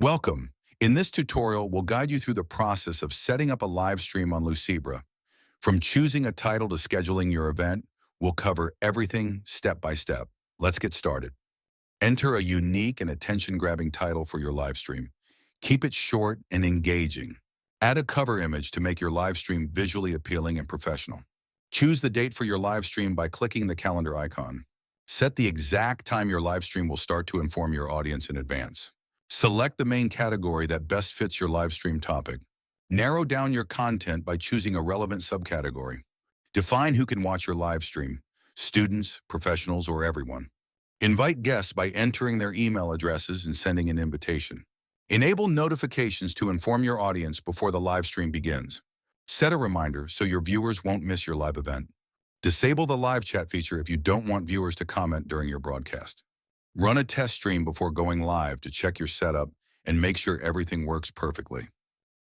Welcome. In this tutorial, we'll guide you through the process of setting up a live stream on Lucibra. From choosing a title to scheduling your event, we'll cover everything step by step. Let's get started. Enter a unique and attention-grabbing title for your live stream. Keep it short and engaging. Add a cover image to make your live stream visually appealing and professional. Choose the date for your live stream by clicking the calendar icon. Set the exact time your live stream will start to inform your audience in advance. Select the main category that best fits your live stream topic. Narrow down your content by choosing a relevant subcategory. Define who can watch your live stream: students, professionals, or everyone. Invite guests by entering their email addresses and sending an invitation. Enable notifications to inform your audience before the live stream begins. Set a reminder so your viewers won't miss your live event. Disable the live chat feature if you don't want viewers to comment during your broadcast. Run a test stream before going live to check your setup and make sure everything works perfectly.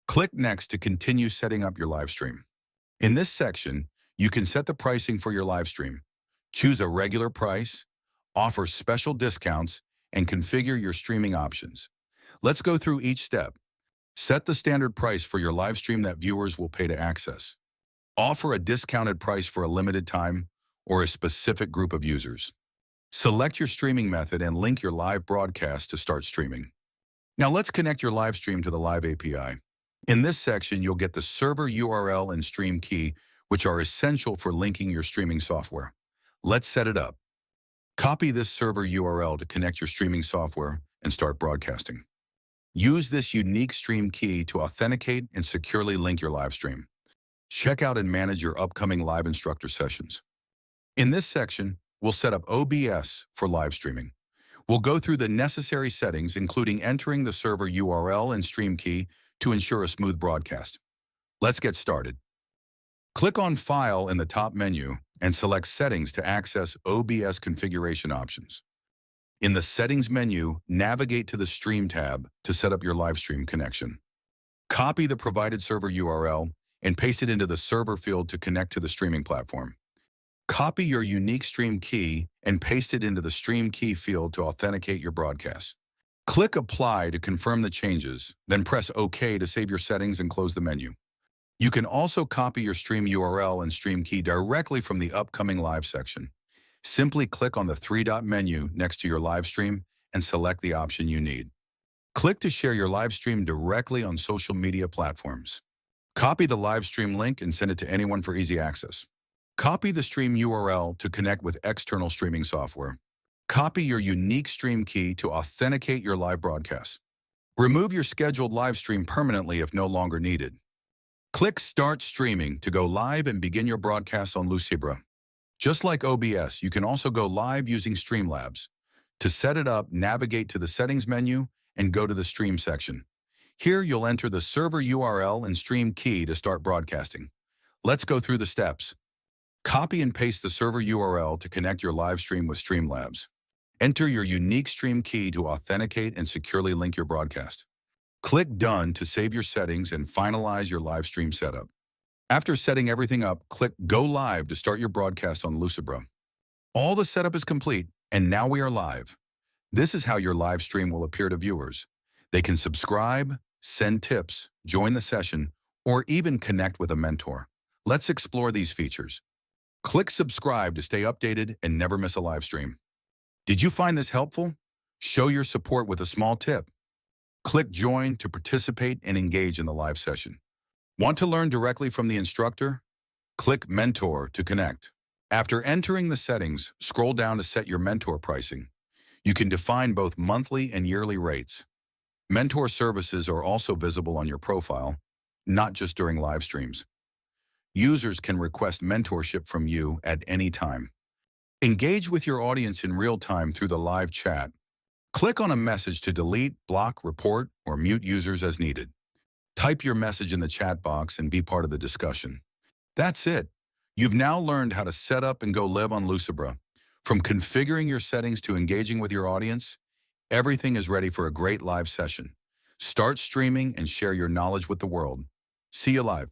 Click Next to continue setting up your live stream. In this section, you can set the pricing for your live stream. Choose a regular price, offer special discounts, and configure your streaming options. Let's go through each step. Set the standard price for your live stream that viewers will pay to access. Offer a discounted price for a limited time or a specific group of users. Select your streaming method and link your live broadcast to start streaming. Now let's connect your live stream to the Live API. In this section, you'll get the server URL and stream key, which are essential for linking your streaming software. Let's set it up. Copy this server URL to connect your streaming software and start broadcasting. Use this unique stream key to authenticate and securely link your live stream. Check out and manage your upcoming live instructor sessions. In this section, we'll set up OBS for live streaming. We'll go through the necessary settings, including entering the server URL and stream key to ensure a smooth broadcast. Let's get started. Click on File in the top menu and select Settings to access OBS configuration options. In the Settings menu, navigate to the Stream tab to set up your live stream connection. Copy the provided server URL and paste it into the server field to connect to the streaming platform. Copy your unique stream key and paste it into the stream key field to authenticate your broadcast. Click Apply to confirm the changes, then press OK to save your settings and close the menu. You can also copy your stream URL and stream key directly from the upcoming live section. Simply click on the three-dot menu next to your live stream and select the option you need. Click to share your live stream directly on social media platforms. Copy the live stream link and send it to anyone for easy access. Copy the stream URL to connect with external streaming software. Copy your unique stream key to authenticate your live broadcast. Remove your scheduled live stream permanently if no longer needed. Click Start Streaming to go live and begin your broadcast on Lucibra. Just like OBS, you can also go live using Streamlabs. To set it up, navigate to the Settings menu and go to the Stream section. Here, you'll enter the server URL and stream key to start broadcasting. Let's go through the steps. Copy and paste the server URL to connect your live stream with Streamlabs. Enter your unique stream key to authenticate and securely link your broadcast. Click Done to save your settings and finalize your live stream setup. After setting everything up, click Go Live to start your broadcast on Lucibra. All the setup is complete, and now we are live. This is how your live stream will appear to viewers. They can subscribe, send tips, join the session, or even connect with a mentor. Let's explore these features. Click Subscribe to stay updated and never miss a live stream. Did you find this helpful? Show your support with a small tip. Click Join to participate and engage in the live session. Want to learn directly from the instructor? Click Mentor to connect. After entering the settings, scroll down to set your mentor pricing. You can define both monthly and yearly rates. Mentor services are also visible on your profile, not just during live streams. Users can request mentorship from you at any time. Engage with your audience in real time through the live chat. Click on a message to delete, block, report, or mute users as needed. Type your message in the chat box and be part of the discussion. That's it. You've now learned how to set up and go live on Lucibra. From configuring your settings to engaging with your audience, everything is ready for a great live session. Start streaming and share your knowledge with the world. See you live.